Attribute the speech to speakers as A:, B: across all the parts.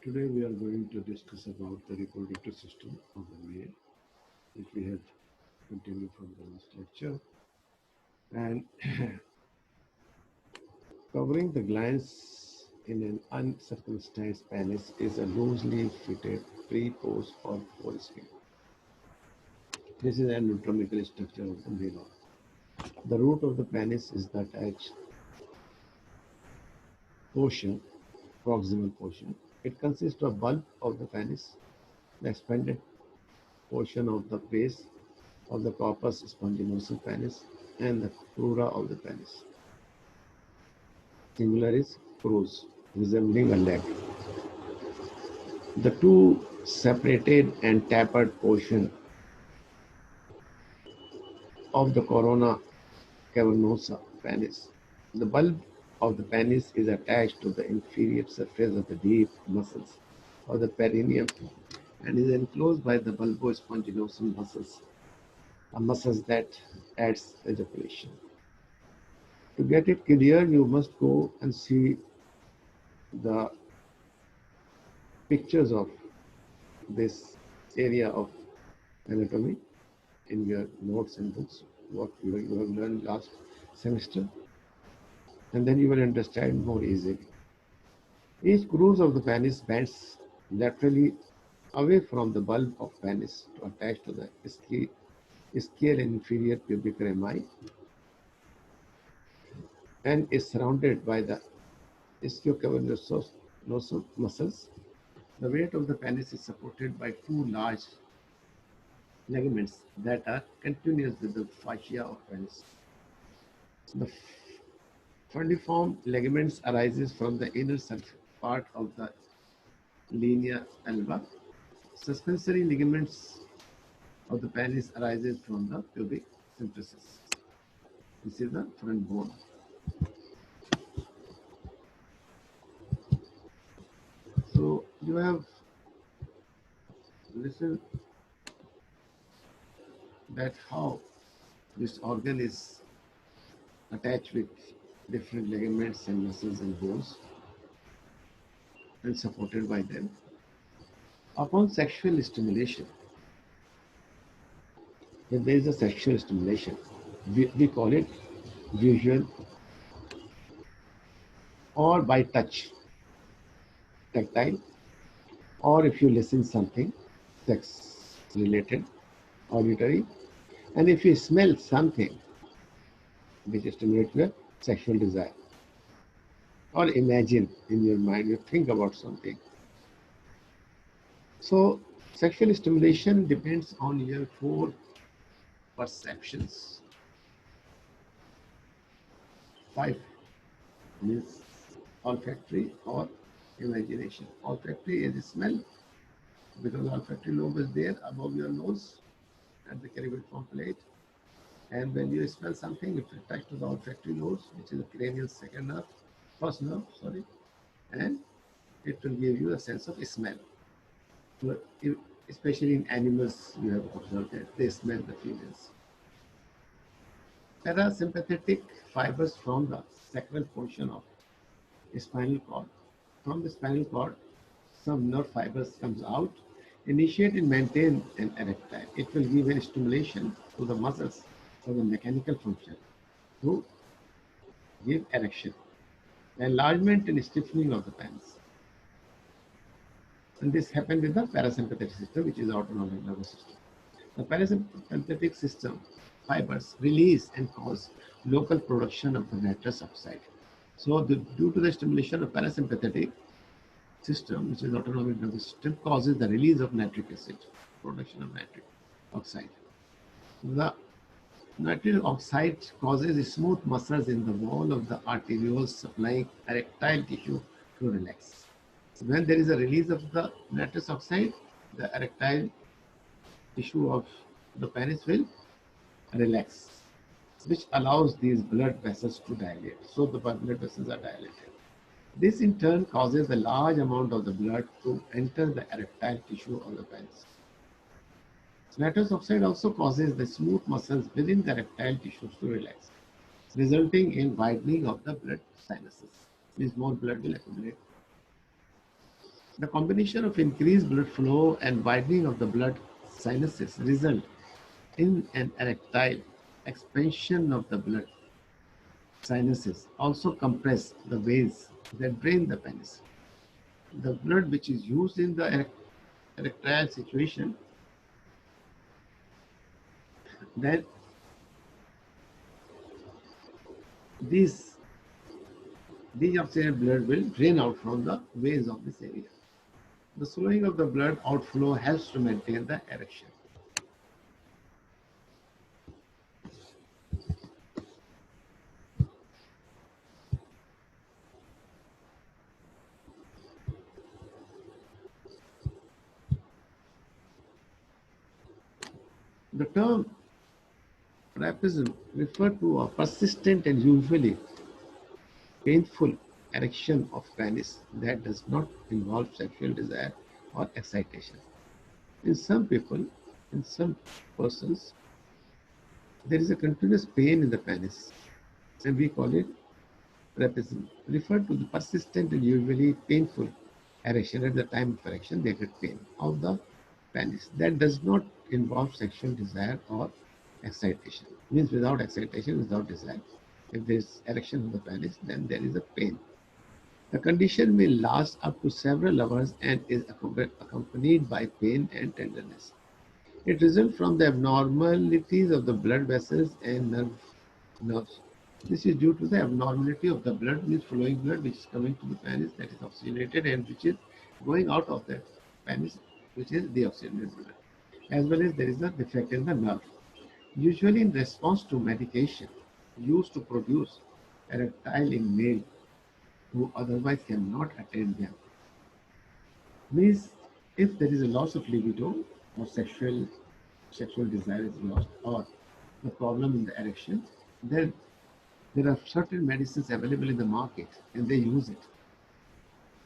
A: Today we are going to discuss about the reproductive system of the male, which we have continued from the last lecture, and covering the glands in an uncircumcised penis is a loosely fitted pre-post or foreskin. This is an anatomical structure of the male. The root of the penis is the attached portion, proximal portion. It consists of bulb of the penis, the expanded portion of the base of the corpus sponginosum penis, and the crura of the penis. Singular is crus, resembling a leg. The two separated and tapered portion of the corona cavernosa penis. The bulb of the penis is attached to the inferior surface of the deep muscles of the perineum and is enclosed by the bulbosponginosum muscles, a muscles that adds ejaculation. To get it clear, you must go and see the pictures of this area of anatomy in your notes and books, what you have learned last semester, and then you will understand more easily. Each groove of the penis bends laterally away from the bulb of penis to attach to the scale and inferior pubic rami and is surrounded by the ischiocavernous muscles. The weight of the penis is supported by two large ligaments that are continuous with the fascia of penis. The fundiform ligaments arises from the inner part of the linea alba. Suspensory ligaments of the penis arises from the pubic symphysis. This is the front bone. So you have listened that how this organ is attached with different ligaments and muscles and bones and supported by them. Upon sexual stimulation, when there is a sexual stimulation, we call it visual or by touch, tactile, or if you listen something sex related, auditory, and if you smell something which stimulates your sexual desire, or imagine in your mind, you think about something. So sexual stimulation depends on your four perceptions. Five means olfactory or imagination. Olfactory is smell because olfactory lobe is there above your nose at the caribriform plate. And when you smell something, it attached to the olfactory node, which is the cranial second nerve, first nerve, sorry, and it will give you a sense of smell. So, especially in animals, you have observed that they smell the females. Parasympathetic fibers from the sacral portion of spinal cord. From the spinal cord, some nerve fibers comes out, initiate and maintain an erectile. It will give a stimulation to the muscles for the mechanical function to give erection, enlargement and stiffening of the penis. And this happens with the parasympathetic system, which is the autonomic nervous system. The parasympathetic system fibers release and cause local production of the nitrous oxide. So, due to the stimulation of parasympathetic system, which is autonomic nervous system, causes the release of nitric acid, production of nitric oxide. The nitric oxide causes smooth muscles in the wall of the arterioles supplying erectile tissue to relax. When there is a release of the nitrous oxide, the erectile tissue of the penis will relax, which allows these blood vessels to dilate. So the blood vessels are dilated. This in turn causes a large amount of the blood to enter the erectile tissue of the penis. Nitrous oxide also causes the smooth muscles within the erectile tissues to relax, resulting in widening of the blood sinuses. Means more blood will accumulate. The combination of increased blood flow and widening of the blood sinuses result in an erectile expansion of the blood sinuses, also compress the veins that drain the penis. The blood which is used in the erectile situation, then these deoxygenated blood will drain out from the veins of this area. The slowing of the blood outflow helps to maintain the erection. The term priapism refers to a persistent and usually painful erection of penis that does not involve sexual desire or excitation. In some people, in some persons, there is a continuous pain in the penis, and we call it priapism. Referred to the persistent and usually painful erection at the time of erection, they get pain of the penis. That does not involve sexual desire or excitation. Means without excitation, without desire. If there is erection of the penis, then there is a pain. The condition may last up to several hours and is accompanied by pain and tenderness. It results from the abnormalities of the blood vessels and nerves. This is due to the abnormality of the blood, means flowing blood which is coming to the penis, that is oxygenated, and which is going out of the penis, which is deoxygenated blood. As well as there is a defect in the nerve. Usually in response to medication used to produce erectile in male who otherwise cannot attain them. Means if there is a loss of libido or sexual desire is lost or the problem in the erection, then there are certain medicines available in the market and they use it.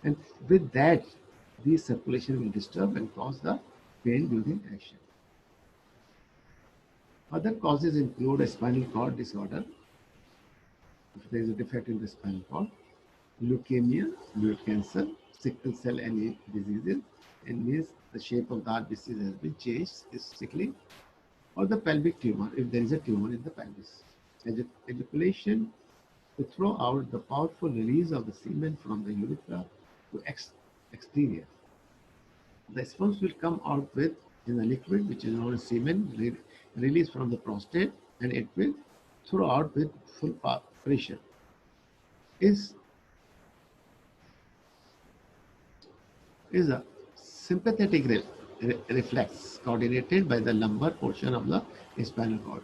A: And with that, the circulation will disturb and cause the pain during erection. Other causes include a spinal cord disorder, if there is a defect in the spinal cord, leukemia, blood cancer, sickle cell any diseases, and means the shape of the RBCs has been changed, is sickly, or the pelvic tumor, if there is a tumor in the pelvis. Ejaculation to throw out the powerful release of the semen from the urethra to exterior. The sperms will come out with in a liquid which is known as semen released from the prostate, and it will throw out with full pressure. Is a sympathetic reflex coordinated by the lumbar portion of the spinal cord.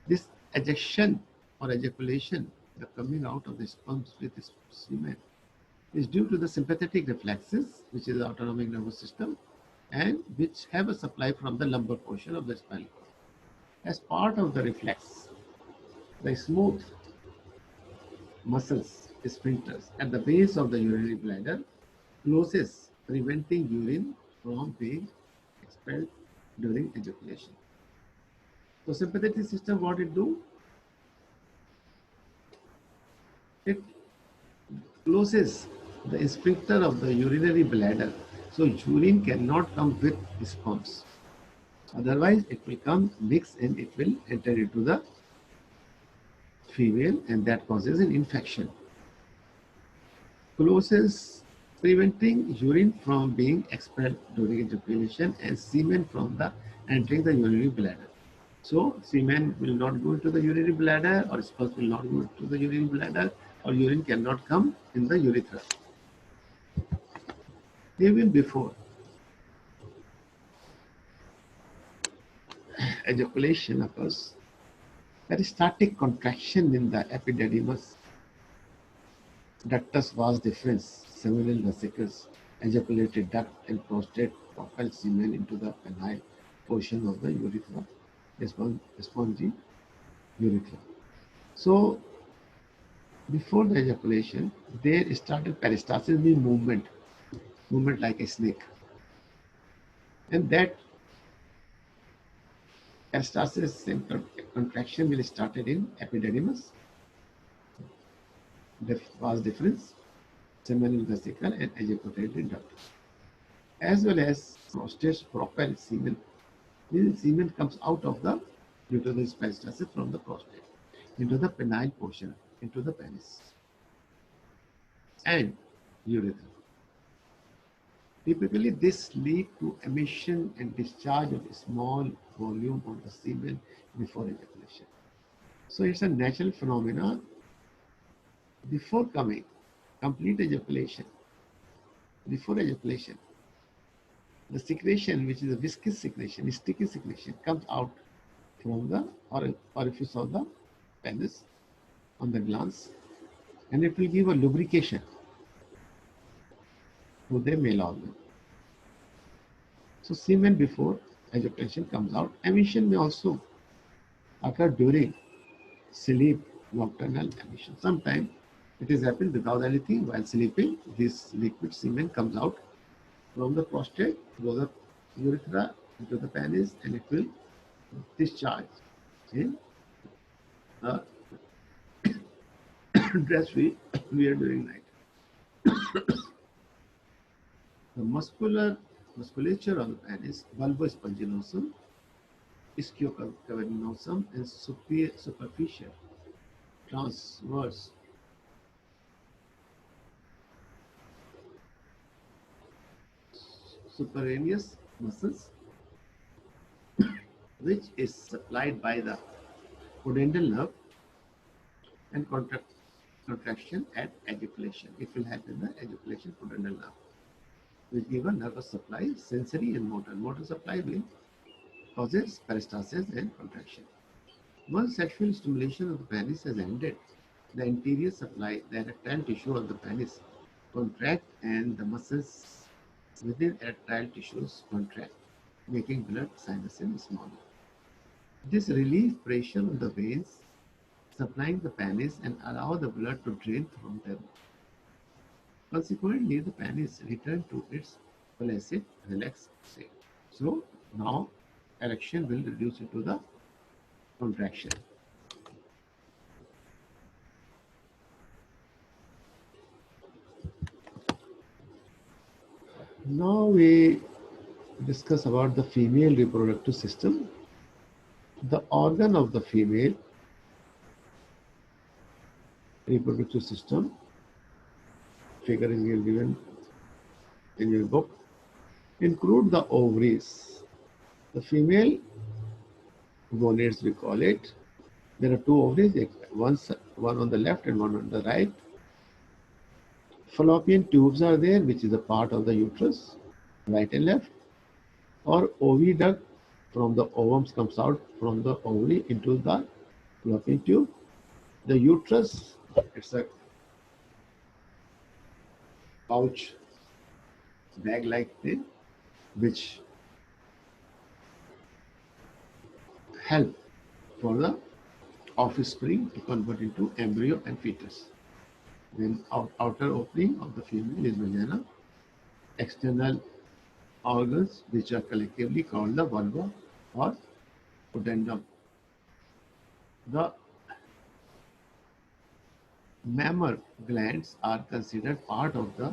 A: This ejection or ejaculation, the coming out of the sperms with semen, is due to the sympathetic reflexes, which is the autonomic nervous system, and which have a supply from the lumbar portion of the spinal cord. As part of the reflex, the smooth muscles, sphincters, at the base of the urinary bladder closes, preventing urine from being expelled during ejaculation. So sympathetic system, what it do? It closes the sphincter of the urinary bladder, so urine cannot come with sperms. Otherwise, it will come mix and it will enter into the female, and that causes an infection. Closes, preventing urine from being expelled during ejaculation and semen from the entering the urinary bladder. So semen will not go into the urinary bladder, or sperms will not go into the urinary bladder, or urine cannot come in the urethra. Even before ejaculation occurs, peristaltic contraction in the epididymis, ductus vas deferens, seminal vesicles, ejaculated duct, and prostate propel semen into the penile portion of the urethra, spongy urethra. So before the ejaculation, there started peristalsis, means movement like a snake, and that peristalsis and contraction will started in epididymis, vas deferens, seminal vesicle, and ejaculated duct. as well as prostate propel semen. This semen comes out of the due to this peristalsis from the prostate into the penile portion, into the penis and urethra. Typically, this leads to emission and discharge of a small volume of the semen before ejaculation. So it's a natural phenomenon. Before coming, complete ejaculation, before ejaculation, the secretion, which is a viscous secretion, sticky secretion, comes out from the orifice of the penis on the glans, and it will give a lubrication to the male organ. So semen before ejaculation comes out. Emission may also occur during sleep, nocturnal emission. Sometimes it is happened without anything. While sleeping, this liquid semen comes out from the prostate, goes up urethra into the penis, and it will discharge in the dress we wear during night. The musculature of the penis, bulbospongionosum, ischiocavernosum, and superficial transverse superiorus muscles, which is supplied by the pudendal nerve, and contraction at ejaculation. It will happen in the ejaculation pudendal nerve, which give a nervous supply, sensory and motor. Motor supply will causes peristalsis and contraction. Once sexual stimulation of the penis has ended, the anterior supply, the erectile tissue of the penis, contract and the muscles within erectile tissues contract, making blood sinuses smaller. This relieves pressure on the veins supplying the penis and allow the blood to drain from them. Consequently, the penis returns to its flaccid, relaxed state. So now erection will reduce into the contraction. Now we discuss about the female reproductive system. The organ of the female reproductive system, figure is given in your book, include the ovaries. The female gonads, we call it. There are two ovaries, one on the left and one on the right. Fallopian tubes are there, which is a part of the uterus, right and left. Or oviduct from the ovum comes out from the ovary into the fallopian tube. The uterus, it's a pouch bag-like thing, which help for the offspring to convert into embryo and fetus. Then outer opening of the female is vagina. External organs, which are collectively called the vulva or pudendum. The mammal glands are considered part of the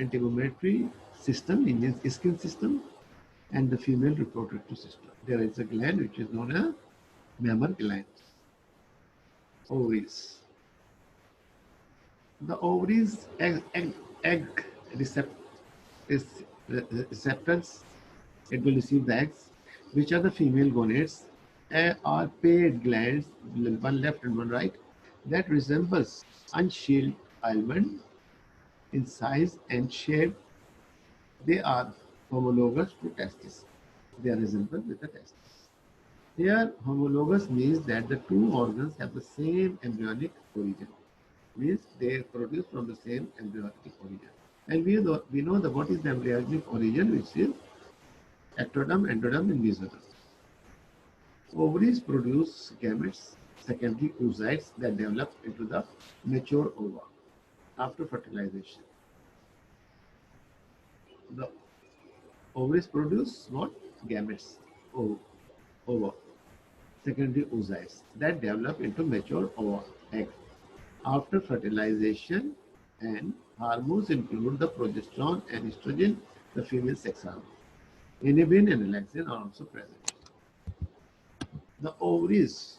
A: integumentary system, Indian skin system, and the female reproductive system. There is a gland which is known as mammal gland. Ovaries. The ovaries egg receptors, it will receive the eggs, which are the female gonads, are paired glands, one left and one right, that resembles unshelled almond in size and shape. They are homologous to testes. They are resembled with the testes. Here, homologous means that the two organs have the same embryonic origin. Means they produce from the same embryonic origin. And we know what is the embryonic origin, which is ectoderm, endoderm, and mesoderm. Ovaries produce gametes, secondary oocytes that develop into the mature ova after fertilization. The ovaries produce what? Gametes, ova, secondary oocytes that develop into mature ova, egg. After fertilization, and hormones include the progesterone and estrogen the female sex hormone. Inhibin and relaxin are also present. The ovaries,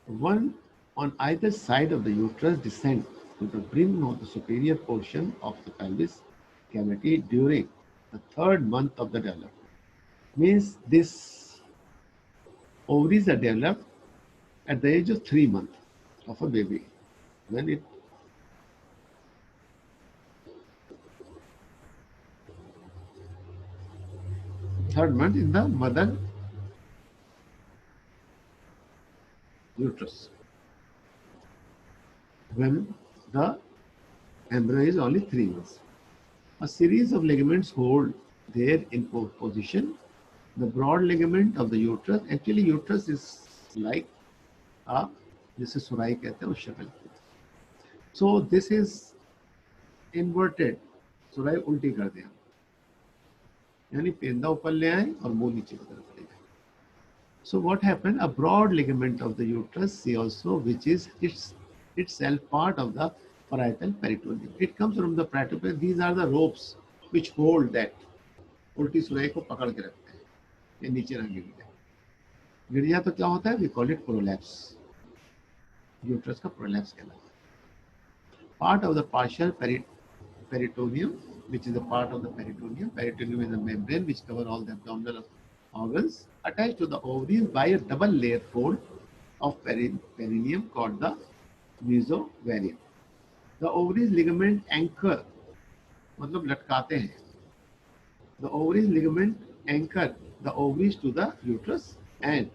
A: one on either side of the uterus, descend to the brim of the superior portion of the pelvis cavity during the third month of the development. Means this ovaries are developed at the age of 3 months of a baby. When it third month in the mother uterus, when the embryo is only 3 months. A series of ligaments hold there in position. The broad ligament of the uterus, actually uterus is like a, जिसे सुराई कहते हैं उस शक्ल की. So this is inverted. सुराई उल्टी कर दिया, यानी पेंदा ऊपर ले आए और मुंह नीचे की तरफ ले जाए. So what happened? A broad ligament of the uterus, see also, which is itself part of the parietal peritoneum. It comes from the parietal peritoneum. These are the ropes which hold that. उल्टी सुराई को पकड़ के रखते हैं. ये नीचे ना गिर जाए. गिर जाए तो क्या होता है? We call it prolapse. Uterus का prolapse कहलाता है. Part of the partial peritoneum, which is a part of the peritoneum. Peritoneum is a membrane which covers all the abdominal organs, attached to the ovaries by a double layer fold of perineum called the mesovarium. The ovaries ligament anchor, मतलब लटकाते हैं. The ovaries ligament anchor the ovaries to the uterus, and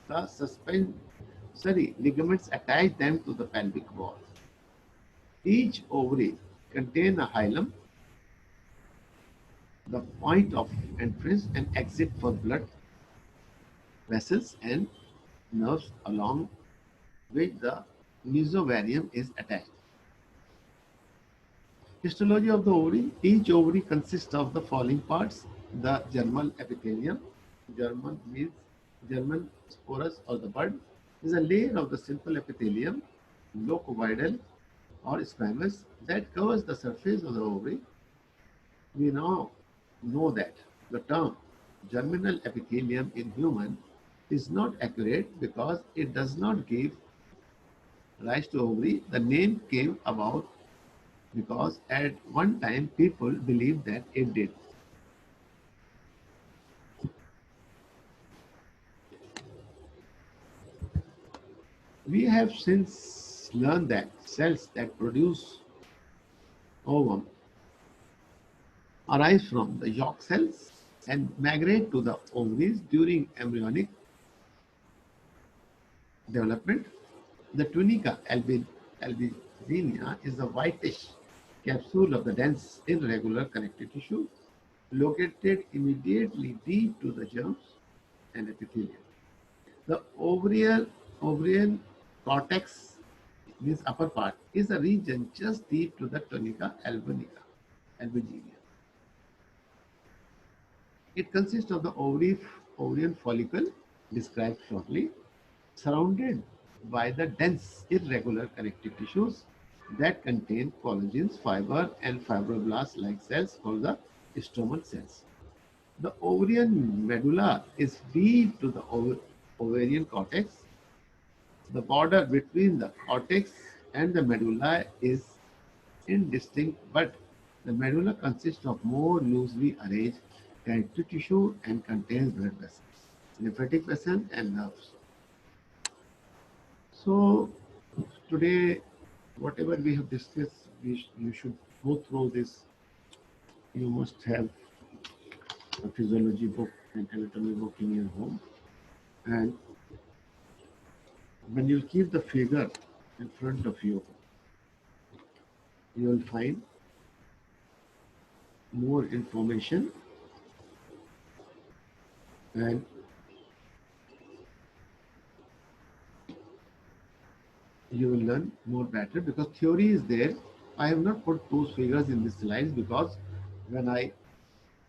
A: the suspensory ligaments attach them to the pelvic wall. Each ovary contains a hilum, the point of entrance and exit for blood vessels and nerves, along which the mesovarium is attached. Histology of the ovary. Each ovary consists of the following parts: the germinal epithelium. Germen means German sporus or the bud is a layer of the simple epithelium, locovidal or squamous, that covers the surface of the ovary. We now know that the term germinal epithelium in human is not accurate because it does not give rise to ovary. The name came about because at one time people believed that it did. We have since learned that cells that produce ovum arise from the yolk cells and migrate to the ovaries during embryonic development. The tunica albuginea is a whitish capsule of the dense, irregular connective tissue located immediately deep to the germs and epithelium. The ovarian cortex, this upper part, is a region just deep to the tunica albuginea. It consists of the ovarian follicle, described shortly, surrounded by the dense, irregular connective tissues that contain collagens, fiber, and fibroblast-like cells called the stromal cells. The ovarian medulla is deep to the ovarian cortex. The border between the cortex and the medulla is indistinct, but the medulla consists of more loosely arranged connective tissue and contains blood vessels, lymphatic vessels, and nerves. So today, whatever we have discussed, you should go through this. You must have a physiology book and anatomy book in your home. And when you keep the figure in front of you, you will find more information, and you will learn more better because theory is there. I have not put those figures in the slides because when I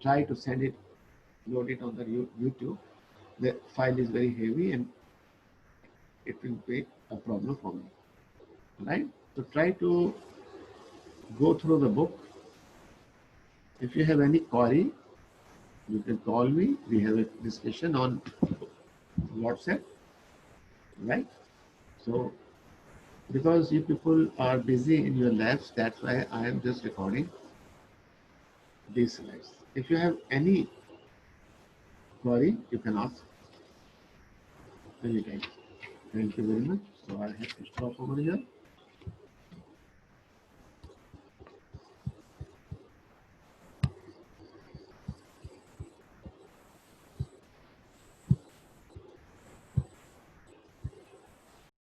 A: try to send it, load it on the YouTube, the file is very heavy and it will be a problem for me. Right? So try to go through the book. If you have any query, you can call me. We have a discussion on WhatsApp, right? So because you people are busy in your labs, that's why I am just recording these slides. If you have any query, you can ask anytime. Thank you very much. So I have to stop over here.